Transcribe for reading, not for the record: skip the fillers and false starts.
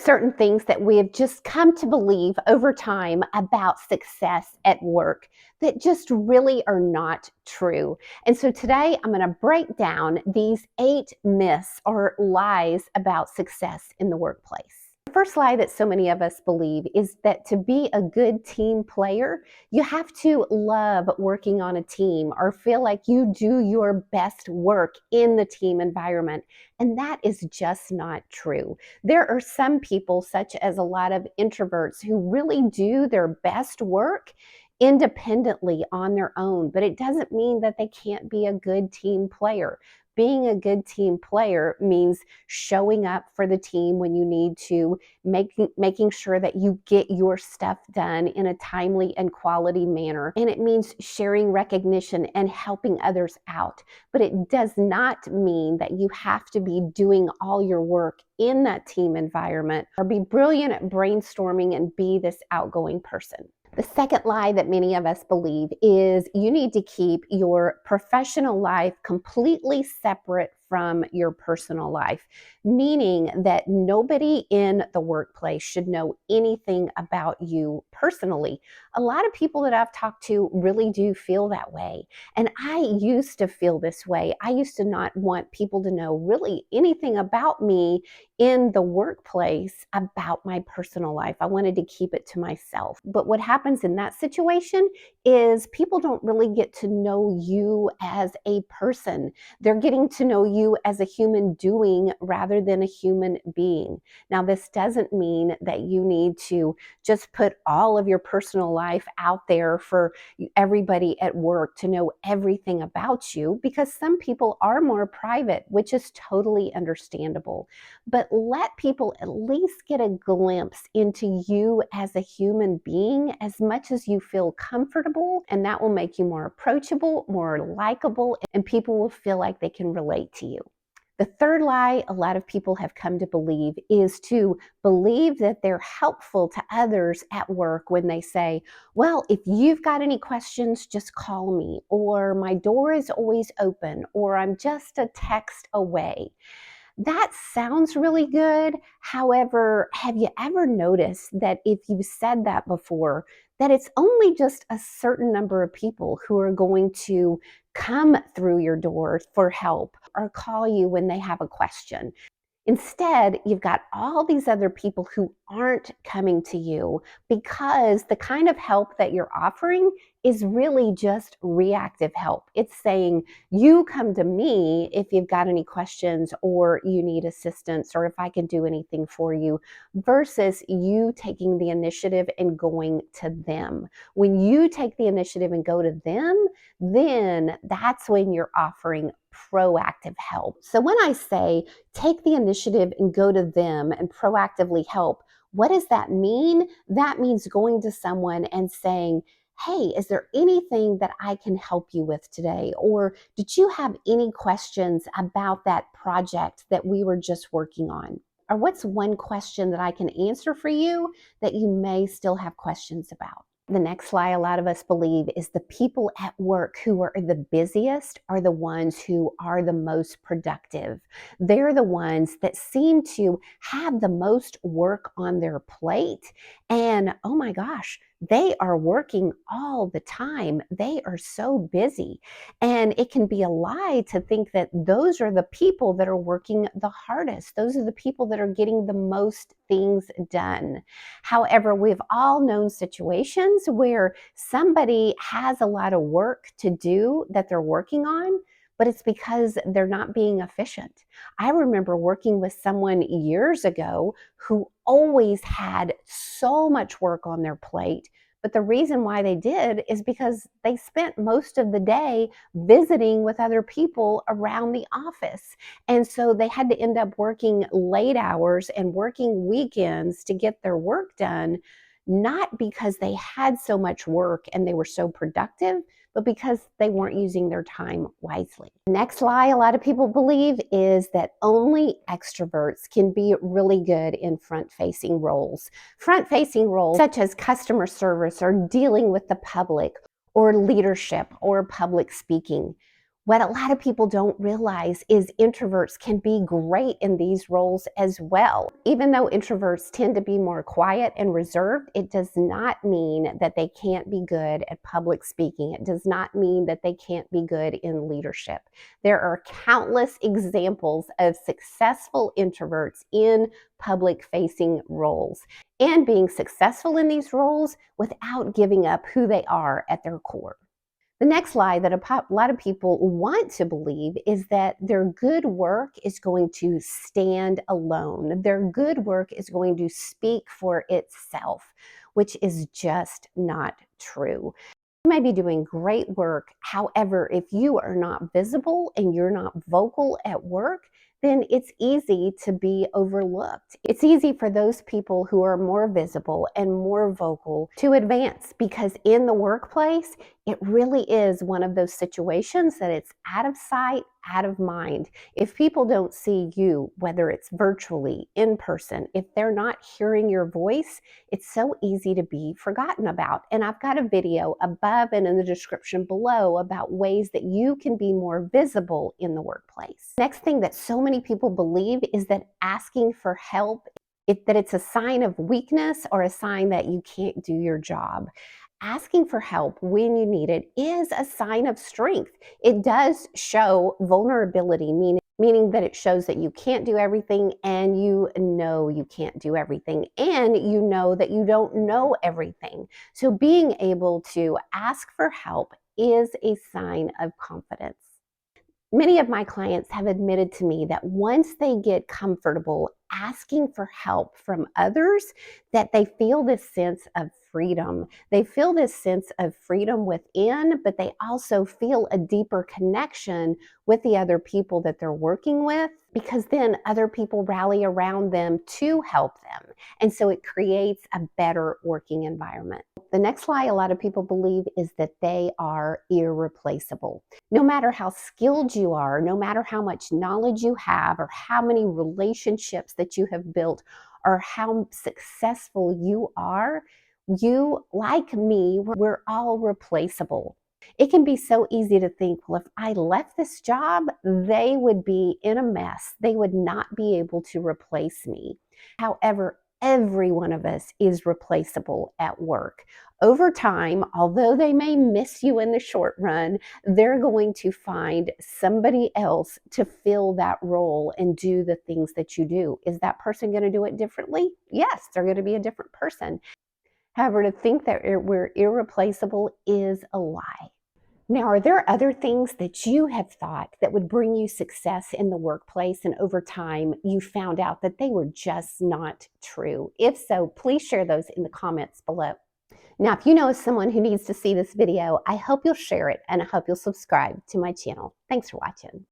certain things that we have just come to believe over time about success at work that just really are not true. And so today I'm going to break down these 8 myths or lies about success in the workplace. The first lie that so many of us believe is that to be a good team player, you have to love working on a team or feel like you do your best work in the team environment. And that is just not true. There are some people, such as a lot of introverts, who really do their best work independently on their own, but it doesn't mean that they can't be a good team player. Being a good team player means showing up for the team when you need to, making sure that you get your stuff done in a timely and quality manner. And it means sharing recognition and helping others out. But it does not mean that you have to be doing all your work in that team environment or be brilliant at brainstorming and be this outgoing person. The second lie that many of us believe is you need to keep your professional life completely separate from your personal life, meaning that nobody in the workplace should know anything about you personally. A lot of people that I've talked to really do feel that way. And I used to feel this way. I used to not want people to know really anything about me in the workplace about my personal life. I wanted to keep it to myself. But what happens in that situation is people don't really get to know you as a person. They're getting to know you as a human doing rather than a human being. Now, this doesn't mean that you need to just put all of your personal life out there for everybody at work to know everything about you, because some people are more private, which is totally understandable. But let people at least get a glimpse into you as a human being as much as you feel comfortable, and that will make you more approachable, more likable, and people will feel like they can relate to you. The third lie a lot of people have come to believe is to believe that they're helpful to others at work when they say, well, if you've got any questions, just call me, or my door is always open, or I'm just a text away. That sounds really good. However, have you ever noticed that if you've said that before, that it's only just a certain number of people who are going to come through your door for help or call you when they have a question? Instead, you've got all these other people who aren't coming to you because the kind of help that you're offering is really just reactive help. It's saying, you come to me if you've got any questions or you need assistance or if I can do anything for you, versus you taking the initiative and going to them. When you take the initiative and go to them, then that's when you're offering proactive help. So when I say take the initiative and go to them and proactively help, what does that mean? That means going to someone and saying, hey, is there anything that I can help you with today? Or did you have any questions about that project that we were just working on? Or what's one question that I can answer for you that you may still have questions about? The next lie a lot of us believe is the people at work who are the busiest are the ones who are the most productive. They're the ones that seem to have the most work on their plate. And oh my gosh, they are working all the time. They are so busy. And it can be a lie to think that those are the people that are working the hardest. Those are the people that are getting the most things done. However, we've all known situations where somebody has a lot of work to do that they're working on, but it's because they're not being efficient. I remember working with someone years ago who always had so much work on their plate. But the reason why they did is because they spent most of the day visiting with other people around the office. And so they had to end up working late hours and working weekends to get their work done, not because they had so much work and they were so productive, but because they weren't using their time wisely. Next lie a lot of people believe is that only extroverts can be really good in front-facing roles. Front-facing roles such as customer service or dealing with the public or leadership or public speaking. What a lot of people don't realize is introverts can be great in these roles as well. Even though introverts tend to be more quiet and reserved, it does not mean that they can't be good at public speaking. It does not mean that they can't be good in leadership. There are countless examples of successful introverts in public-facing roles and being successful in these roles without giving up who they are at their core. The next lie that a lot of people want to believe is that their good work is going to stand alone. Their good work is going to speak for itself, which is just not true. You may be doing great work. However, if you are not visible and you're not vocal at work, then it's easy to be overlooked. It's easy for those people who are more visible and more vocal to advance, because in the workplace, it really is one of those situations that it's out of sight, out of mind. If people don't see you, whether it's virtually, in person, if they're not hearing your voice, it's so easy to be forgotten about. And I've got a video above and in the description below about ways that you can be more visible in the workplace. Next thing that so many people believe is that asking for help, that it's a sign of weakness or a sign that you can't do your job. Asking for help when you need it is a sign of strength. It does show vulnerability, meaning that it shows that you can't do everything, and you know you can't do everything, and you know that you don't know everything. So being able to ask for help is a sign of confidence. Many of my clients have admitted to me that once they get comfortable asking for help from others, that they feel this sense of freedom. They feel this sense of freedom within, but they also feel a deeper connection with the other people that they're working with, because then other people rally around them to help them. And so it creates a better working environment. The next lie a lot of people believe is that they are irreplaceable. No matter how skilled you are, no matter how much knowledge you have, or how many relationships that you have built, or how successful you are, you, like me, we're all replaceable. It can be so easy to think, well, if I left this job, they would be in a mess. They would not be able to replace me. However, every one of us is replaceable at work. Over time, although they may miss you in the short run, they're going to find somebody else to fill that role and do the things that you do. Is that person going to do it differently? Yes, they're going to be a different person. However, to think that we're irreplaceable is a lie. Now, are there other things that you have thought that would bring you success in the workplace, and over time you found out that they were just not true? If so, please share those in the comments below. Now, if you know someone who needs to see this video, I hope you'll share it, and I hope you'll subscribe to my channel. Thanks for watching.